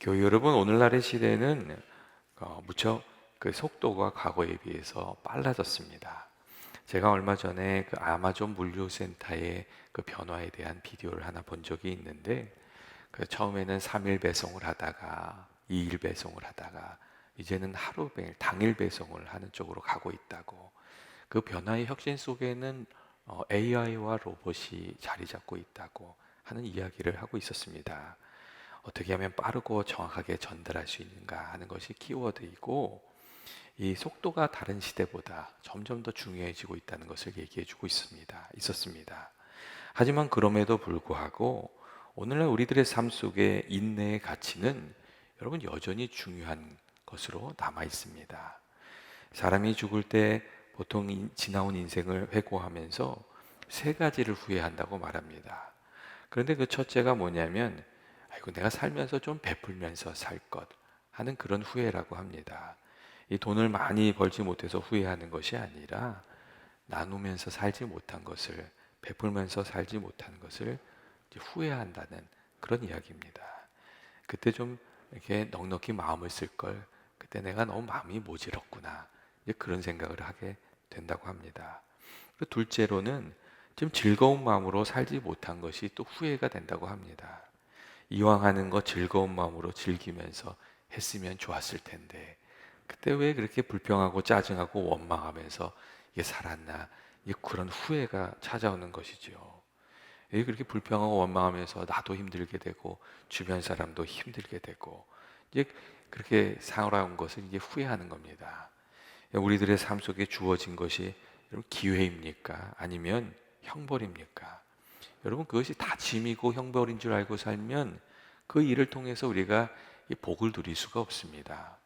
교회 여러분, 오늘날의 시대는 무척 그 속도가 과거에 비해서 빨라졌습니다. 제가 얼마 전에 그 아마존 물류센터의 그 변화에 대한 비디오를 하나 본 적이 있는데, 그 처음에는 3일 배송을 하다가 2일 배송을 하다가 이제는 하루 매일 당일 배송을 하는 쪽으로 가고 있다고. 그 변화의 혁신 속에는 AI와 로봇이 자리 잡고 있다고 하는 이야기를 하고 있었습니다. 어떻게 하면 빠르고 정확하게 전달할 수 있는가 하는 것이 키워드이고, 이 속도가 다른 시대보다 점점 더 중요해지고 있다는 것을 얘기해 주고 있었습니다. 하지만 그럼에도 불구하고 오늘날 우리들의 삶 속에 인내의 가치는 여러분 여전히 중요한 것으로 남아 있습니다. 사람이 죽을 때 보통 지나온 인생을 회고하면서 세 가지를 후회한다고 말합니다. 그런데 그 첫째가 뭐냐면, 아이고 내가 살면서 좀 베풀면서 살 것 하는 그런 후회라고 합니다. 이 돈을 많이 벌지 못해서 후회하는 것이 아니라 나누면서 살지 못한 것을, 베풀면서 살지 못한 것을 이제 후회한다는 그런 이야기입니다. 그때 좀 이렇게 넉넉히 마음을 쓸 걸, 그때 내가 너무 마음이 모질었구나, 이제 그런 생각을 하게 된다고 합니다. 그리고 둘째로는 좀 즐거운 마음으로 살지 못한 것이 또 후회가 된다고 합니다. 이왕 하는 거 즐거운 마음으로 즐기면서 했으면 좋았을 텐데 그때 왜 그렇게 불평하고 짜증하고 원망하면서 이게 살았나, 이게 그런 후회가 찾아오는 것이죠. 왜 그렇게 불평하고 원망하면서 나도 힘들게 되고 주변 사람도 힘들게 되고 이제 그렇게 살아온 것을 이제 후회하는 겁니다. 우리들의 삶 속에 주어진 것이 여러분 기회입니까? 아니면 형벌입니까? 여러분, 그것이 다 짐이고 형벌인 줄 알고 살면 그 일을 통해서 우리가 이 복을 누릴 수가 없습니다.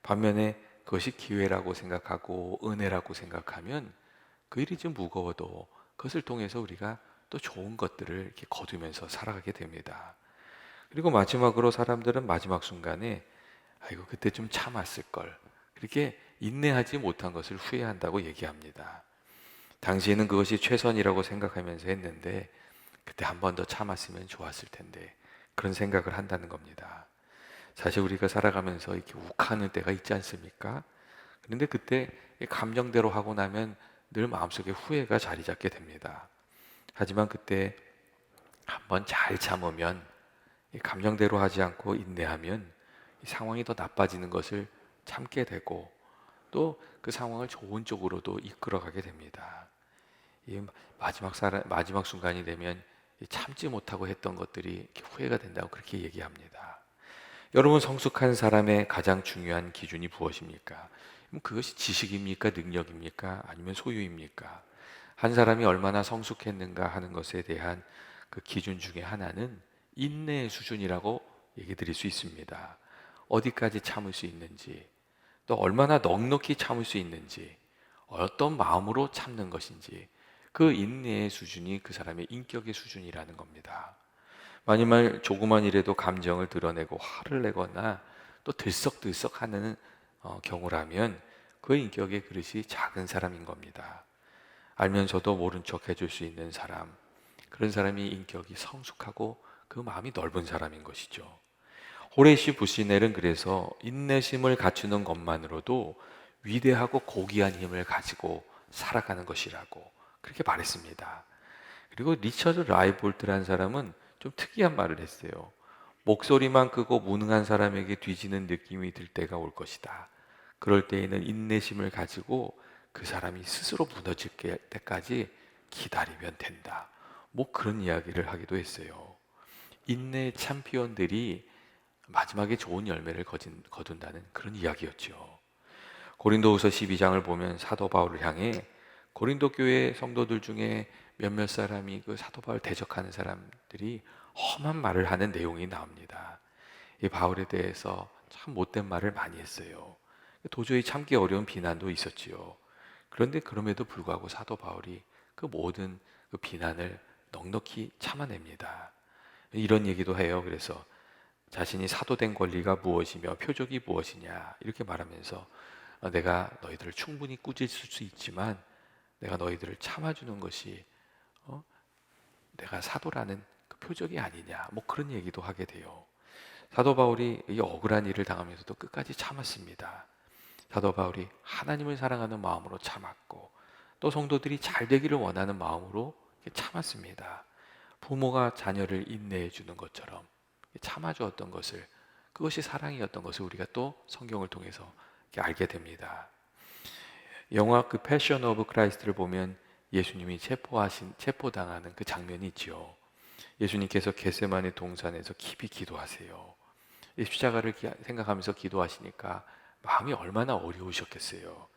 반면에 그것이 기회라고 생각하고 은혜라고 생각하면 그 일이 좀 무거워도 그것을 통해서 우리가 또 좋은 것들을 이렇게 거두면서 살아가게 됩니다. 그리고 마지막으로 사람들은 마지막 순간에 아이고 그때 좀 참았을 걸, 그렇게 인내하지 못한 것을 후회한다고 얘기합니다. 당시에는 그것이 최선이라고 생각하면서 했는데 그때 한 번 더 참았으면 좋았을 텐데, 그런 생각을 한다는 겁니다. 사실 우리가 살아가면서 이렇게 욱하는 때가 있지 않습니까? 그런데 그때 감정대로 하고 나면 늘 마음속에 후회가 자리 잡게 됩니다. 하지만 그때 한번 잘 참으면, 이 감정대로 하지 않고 인내하면 이 상황이 더 나빠지는 것을 참게 되고 또 그 상황을 좋은 쪽으로도 이끌어가게 됩니다. 이 마지막 순간이 되면 참지 못하고 했던 것들이 이렇게 후회가 된다고 그렇게 얘기합니다. 여러분, 성숙한 사람의 가장 중요한 기준이 무엇입니까? 그것이 지식입니까? 능력입니까? 아니면 소유입니까? 한 사람이 얼마나 성숙했는가 하는 것에 대한 그 기준 중에 하나는 인내의 수준이라고 얘기 드릴 수 있습니다. 어디까지 참을 수 있는지, 또 얼마나 넉넉히 참을 수 있는지, 어떤 마음으로 참는 것인지, 그 인내의 수준이 그 사람의 인격의 수준이라는 겁니다. 만일 조그만 일에도 감정을 드러내고 화를 내거나 또 들썩들썩하는 경우라면 그 인격의 그릇이 작은 사람인 겁니다. 알면서도 모른 척 해줄 수 있는 사람, 그런 사람이 인격이 성숙하고 그 마음이 넓은 사람인 것이죠. 호레시 부시넬은 그래서 인내심을 갖추는 것만으로도 위대하고 고귀한 힘을 가지고 살아가는 것이라고 그렇게 말했습니다. 그리고 리처드 라이볼트라는 사람은 좀 특이한 말을 했어요. 목소리만 크고 무능한 사람에게 뒤지는 느낌이 들 때가 올 것이다. 그럴 때에는 인내심을 가지고 그 사람이 스스로 무너질 때까지 기다리면 된다. 뭐 그런 이야기를 하기도 했어요. 인내의 챔피언들이 마지막에 좋은 열매를 거둔다는 그런 이야기였죠. 고린도후서 12장을 보면 사도 바울을 향해 고린도 교회 성도들 중에 몇몇 사람이 그 사도 바울 대적하는 사람들이 험한 말을 하는 내용이 나옵니다. 이 바울에 대해서 참 못된 말을 많이 했어요. 도저히 참기 어려운 비난도 있었지요. 그런데 그럼에도 불구하고 사도 바울이 그 모든 그 비난을 넉넉히 참아냅니다. 이런 얘기도 해요. 그래서 자신이 사도된 권리가 무엇이며 표적이 무엇이냐 이렇게 말하면서 내가 너희들을 충분히 꾸짖을 수 있지만 내가 너희들을 참아주는 것이 내가 사도라는 그 표적이 아니냐, 뭐 그런 얘기도 하게 돼요. 사도 바울이 이 억울한 일을 당하면서도 끝까지 참았습니다. 사도 바울이 하나님을 사랑하는 마음으로 참았고 또 성도들이 잘 되기를 원하는 마음으로 참았습니다. 부모가 자녀를 인내해 주는 것처럼 참아주었던 것을, 그것이 사랑이었던 것을 우리가 또 성경을 통해서 알게 됩니다. 영화 그 패션 오브 크라이스트를 보면 예수님이 체포당하는 그 장면이 있죠. 예수님께서 겟세마네 동산에서 깊이 기도하세요. 이 십자가를 생각하면서 기도하시니까 마음이 얼마나 어려우셨겠어요.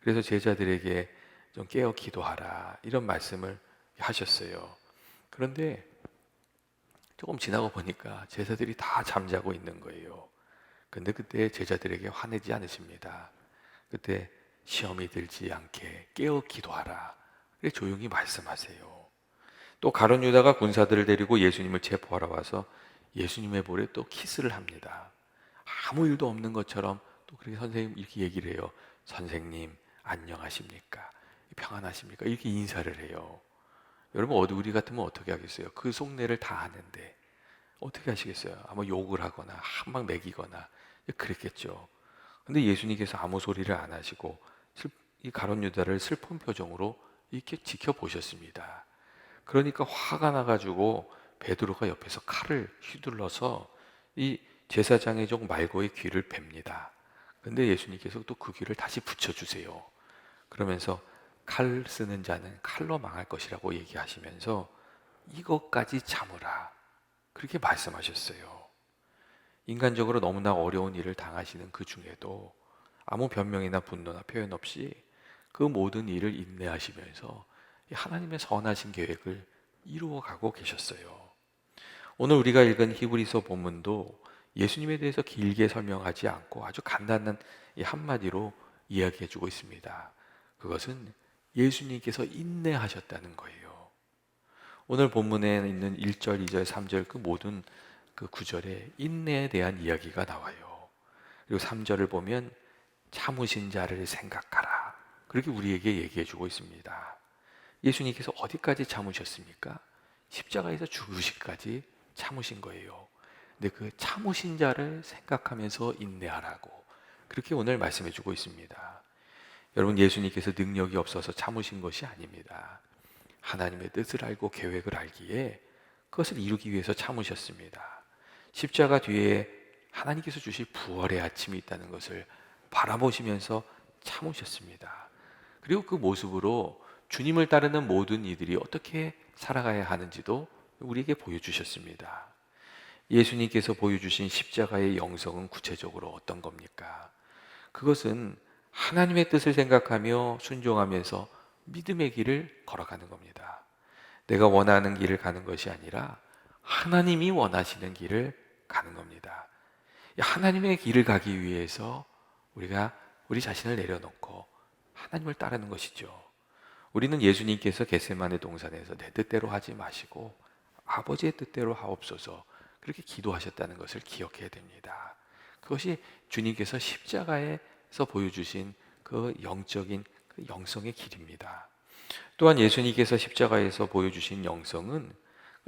그래서 제자들에게 좀 깨어 기도하라 이런 말씀을 하셨어요. 그런데 조금 지나고 보니까 제자들이 다 잠자고 있는 거예요. 근데 그때 제자들에게 화내지 않으십니다. 그때 시험이 들지 않게 깨어 기도하라. 그래 조용히 말씀하세요. 또 가룟 유다가 군사들을 데리고 예수님을 체포하러 와서 예수님의 볼에 또 키스를 합니다. 아무 일도 없는 것처럼 또 그렇게 선생님 이렇게 얘기를 해요. 선생님 안녕하십니까? 평안하십니까? 이렇게 인사를 해요. 여러분 우리 같으면 어떻게 하겠어요? 그 속내를 다 아는데 어떻게 하시겠어요? 아마 욕을 하거나 한 방 매기거나 그랬겠죠. 근데 예수님께서 아무 소리를 안 하시고 이 가룟 유다를 슬픈 표정으로 이렇게 지켜보셨습니다. 그러니까 화가 나가지고 베드로가 옆에서 칼을 휘둘러서 이 제사장의 종 말고의 귀를 뱁니다. 근데 예수님께서 또 그 귀를 다시 붙여주세요. 그러면서 칼 쓰는 자는 칼로 망할 것이라고 얘기하시면서 이것까지 참으라. 그렇게 말씀하셨어요. 인간적으로 너무나 어려운 일을 당하시는 그 중에도 아무 변명이나 분노나 표현 없이 그 모든 일을 인내하시면서 하나님의 선하신 계획을 이루어가고 계셨어요. 오늘 우리가 읽은 히브리서 본문도 예수님에 대해서 길게 설명하지 않고 아주 간단한 이 한마디로 이야기해주고 있습니다. 그것은 예수님께서 인내하셨다는 거예요. 오늘 본문에 있는 1절, 2절, 3절 그 모든 그 구절에 인내에 대한 이야기가 나와요. 그리고 3절을 보면 참으신 자를 생각하라. 그렇게 우리에게 얘기해주고 있습니다. 예수님께서 어디까지 참으셨습니까? 십자가에서 죽으시기까지 참으신 거예요. 근데 그 참으신 자를 생각하면서 인내하라고 그렇게 오늘 말씀해주고 있습니다. 여러분 예수님께서 능력이 없어서 참으신 것이 아닙니다. 하나님의 뜻을 알고 계획을 알기에 그것을 이루기 위해서 참으셨습니다. 십자가 뒤에 하나님께서 주실 부활의 아침이 있다는 것을 바라보시면서 참으셨습니다. 그리고 그 모습으로 주님을 따르는 모든 이들이 어떻게 살아가야 하는지도 우리에게 보여주셨습니다. 예수님께서 보여주신 십자가의 영성은 구체적으로 어떤 겁니까? 그것은 하나님의 뜻을 생각하며 순종하면서 믿음의 길을 걸어가는 겁니다. 내가 원하는 길을 가는 것이 아니라 하나님이 원하시는 길을 가는 겁니다. 하나님의 길을 가기 위해서 우리가 우리 자신을 내려놓고 하나님을 따르는 것이죠. 우리는 예수님께서 겟세마네 동산에서 내 뜻대로 하지 마시고 아버지의 뜻대로 하옵소서 그렇게 기도하셨다는 것을 기억해야 됩니다. 그것이 주님께서 십자가에서 보여주신 그 영적인 그 영성의 길입니다. 또한 예수님께서 십자가에서 보여주신 영성은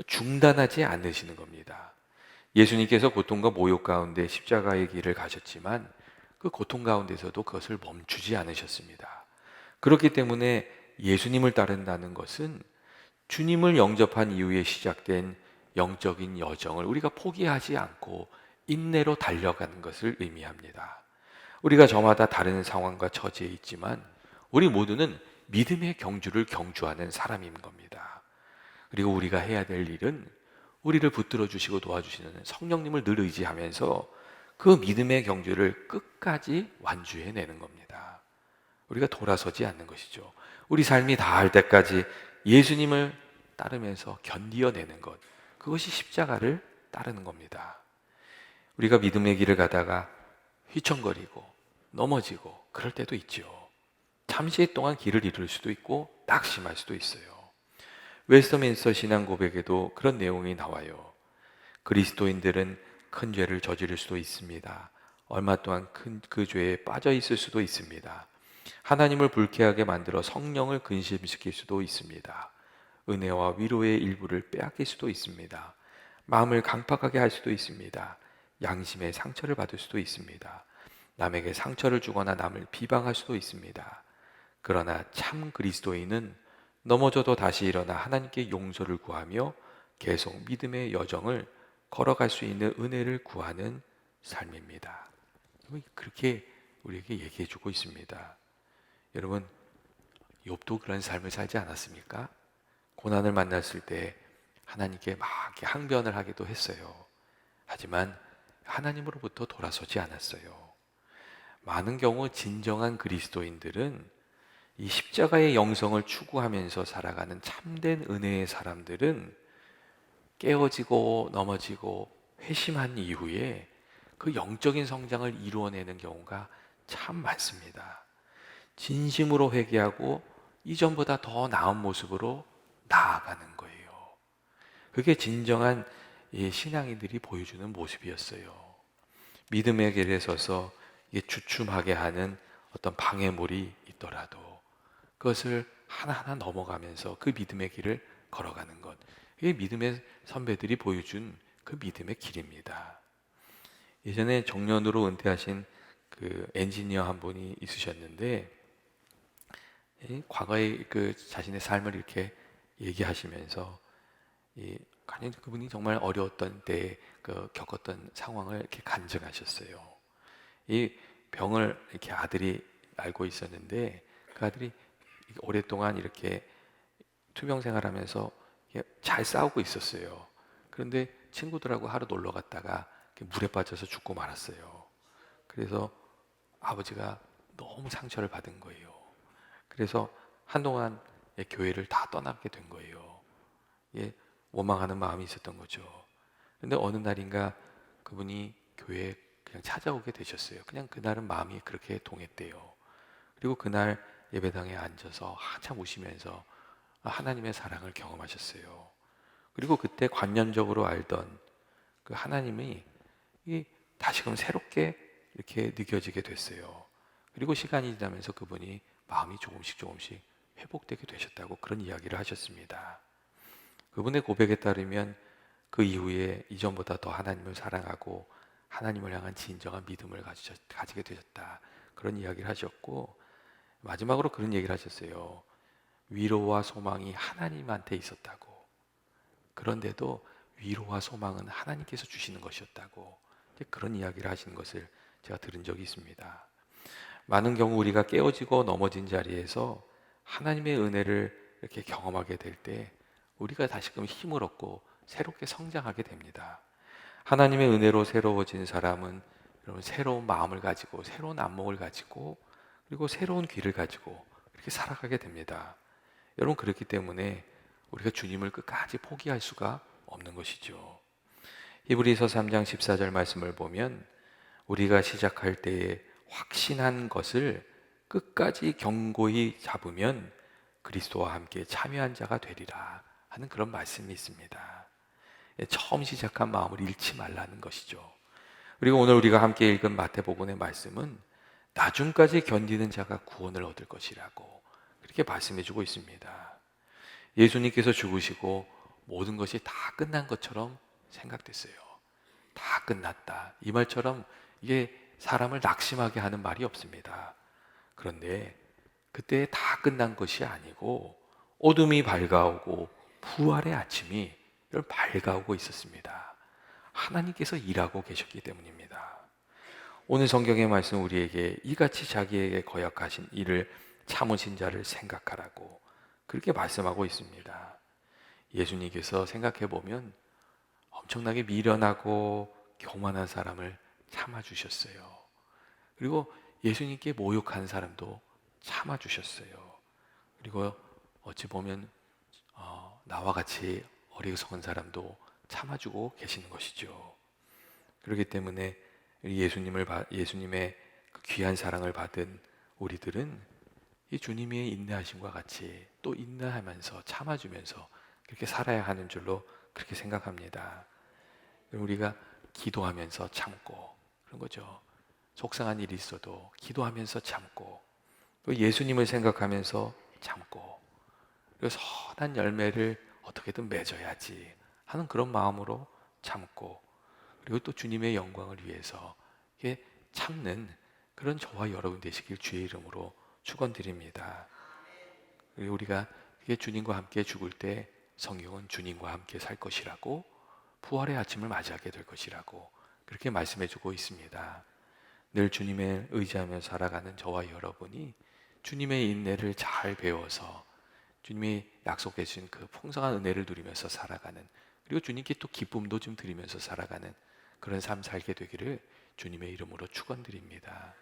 중단하지 않으시는 겁니다. 예수님께서 고통과 모욕 가운데 십자가의 길을 가셨지만 그 고통 가운데서도 그것을 멈추지 않으셨습니다. 그렇기 때문에 예수님을 따른다는 것은 주님을 영접한 이후에 시작된 영적인 여정을 우리가 포기하지 않고 인내로 달려가는 것을 의미합니다. 우리가 저마다 다른 상황과 처지에 있지만 우리 모두는 믿음의 경주를 경주하는 사람인 겁니다. 그리고 우리가 해야 될 일은 우리를 붙들어 주시고 도와주시는 성령님을 늘 의지하면서 그 믿음의 경주를 끝까지 완주해내는 겁니다. 우리가 돌아서지 않는 것이죠. 우리 삶이 다할 때까지 예수님을 따르면서 견디어내는 것, 그것이 십자가를 따르는 겁니다. 우리가 믿음의 길을 가다가 휘청거리고 넘어지고 그럴 때도 있죠. 잠시 동안 길을 잃을 수도 있고 낙심할 수도 있어요. 웨스터민스터 신앙 고백에도 그런 내용이 나와요. 그리스도인들은 큰 죄를 저지를 수도 있습니다. 얼마 동안 그 죄에 빠져 있을 수도 있습니다. 하나님을 불쾌하게 만들어 성령을 근심시킬 수도 있습니다. 은혜와 위로의 일부를 빼앗길 수도 있습니다. 마음을 강팍하게 할 수도 있습니다. 양심의 상처를 받을 수도 있습니다. 남에게 상처를 주거나 남을 비방할 수도 있습니다. 그러나 참 그리스도인은 넘어져도 다시 일어나 하나님께 용서를 구하며 계속 믿음의 여정을 걸어갈 수 있는 은혜를 구하는 삶입니다. 그렇게 우리에게 얘기해 주고 있습니다. 여러분, 욥도 그런 삶을 살지 않았습니까? 고난을 만났을 때 하나님께 막 이렇게 항변을 하기도 했어요. 하지만 하나님으로부터 돌아서지 않았어요. 많은 경우 진정한 그리스도인들은 이 십자가의 영성을 추구하면서 살아가는 참된 은혜의 사람들은 깨어지고 넘어지고 회심한 이후에 그 영적인 성장을 이루어내는 경우가 참 많습니다. 진심으로 회개하고 이전보다 더 나은 모습으로 나아가는 거예요. 그게 진정한 이 신앙인들이 보여주는 모습이었어요. 믿음의 길에 서서 주춤하게 하는 어떤 방해물이 있더라도 그것을 하나하나 넘어가면서 그 믿음의 길을 걸어가는 것. 이게 믿음의 선배들이 보여준 그 믿음의 길입니다. 예전에 정년으로 은퇴하신 그 엔지니어 한 분이 있으셨는데, 과거의 그 자신의 삶을 이렇게 얘기하시면서 간연히 그분이 정말 어려웠던 때 그 겪었던 상황을 이렇게 간증하셨어요. 이 병을 이렇게 아들이 알고 있었는데 그 아들이 오랫동안 이렇게 투병 생활하면서 잘 싸우고 있었어요. 그런데 친구들하고 하루 놀러 갔다가 물에 빠져서 죽고 말았어요. 그래서 아버지가 너무 상처를 받은 거예요. 그래서 한동안 교회를 다 떠나게 된 거예요. 원망하는 마음이 있었던 거죠. 근데 어느 날인가 그분이 교회에 그냥 찾아오게 되셨어요. 그냥 그날은 마음이 그렇게 동했대요. 그리고 그날 예배당에 앉아서 한참 우시면서 하나님의 사랑을 경험하셨어요. 그리고 그때 관념적으로 알던 그 하나님이 다시금 새롭게 이렇게 느껴지게 됐어요. 그리고 시간이 지나면서 그분이 마음이 조금씩 회복되게 되셨다고 그런 이야기를 하셨습니다. 그분의 고백에 따르면 그 이후에 이전보다 더 하나님을 사랑하고 하나님을 향한 진정한 믿음을 가지게 되셨다. 그런 이야기를 하셨고, 마지막으로 그런 얘기를 하셨어요. 위로와 소망이 하나님한테 있었다고. 그런데도 위로와 소망은 하나님께서 주시는 것이었다고. 그런 이야기를 하시는 것을 제가 들은 적이 있습니다. 많은 경우 우리가 깨어지고 넘어진 자리에서 하나님의 은혜를 이렇게 경험하게 될 때 우리가 다시금 힘을 얻고 새롭게 성장하게 됩니다. 하나님의 은혜로 새로워진 사람은 여러분 새로운 마음을 가지고 새로운 안목을 가지고 그리고 새로운 귀를 가지고 이렇게 살아가게 됩니다. 여러분 그렇기 때문에 우리가 주님을 끝까지 포기할 수가 없는 것이죠. 히브리서 3장 14절 말씀을 보면 우리가 시작할 때에 확신한 것을 끝까지 견고히 잡으면 그리스도와 함께 참여한 자가 되리라 하는 그런 말씀이 있습니다. 처음 시작한 마음을 잃지 말라는 것이죠. 그리고 오늘 우리가 함께 읽은 마태복음의 말씀은 나중까지 견디는 자가 구원을 얻을 것이라고 그렇게 말씀해 주고 있습니다. 예수님께서 죽으시고 모든 것이 다 끝난 것처럼 생각됐어요. 다 끝났다. 이 말처럼 이게 사람을 낙심하게 하는 말이 없습니다. 그런데 그때 다 끝난 것이 아니고 어둠이 밝아오고 부활의 아침이 밝아오고 있었습니다. 하나님께서 일하고 계셨기 때문입니다. 오늘 성경의 말씀 우리에게 이같이 자기에게 거역하신 이를 참으신 자를 생각하라고 그렇게 말씀하고 있습니다. 예수님께서 생각해 보면 엄청나게 미련하고 교만한 사람을 참아주셨어요. 그리고 예수님께 모욕한 사람도 참아주셨어요. 그리고 어찌 보면 나와 같이 어리석은 사람도 참아주고 계시는 것이죠. 그렇기 때문에 예수님의 그 귀한 사랑을 받은 우리들은 이 주님의 인내하심과 같이 또 인내하면서 참아주면서 그렇게 살아야 하는 줄로 그렇게 생각합니다. 우리가 기도하면서 참고 그런 거죠. 속상한 일이 있어도 기도하면서 참고 또 예수님을 생각하면서 참고 그리고 선한 열매를 어떻게든 맺어야지 하는 그런 마음으로 참고 그리고 또 주님의 영광을 위해서 이게 참는 그런 저와 여러분 되시길 주의 이름으로 축원드립니다. 그리고 우리가 이게 주님과 함께 죽을 때 성경은 주님과 함께 살 것이라고, 부활의 아침을 맞이하게 될 것이라고 그렇게 말씀해주고 있습니다. 늘 주님을 의지하며 살아가는 저와 여러분이 주님의 인내를 잘 배워서 주님이 약속해 주신 그 풍성한 은혜를 누리면서 살아가는, 그리고 주님께 또 기쁨도 좀 드리면서 살아가는 그런 삶 살게 되기를 주님의 이름으로 축원드립니다.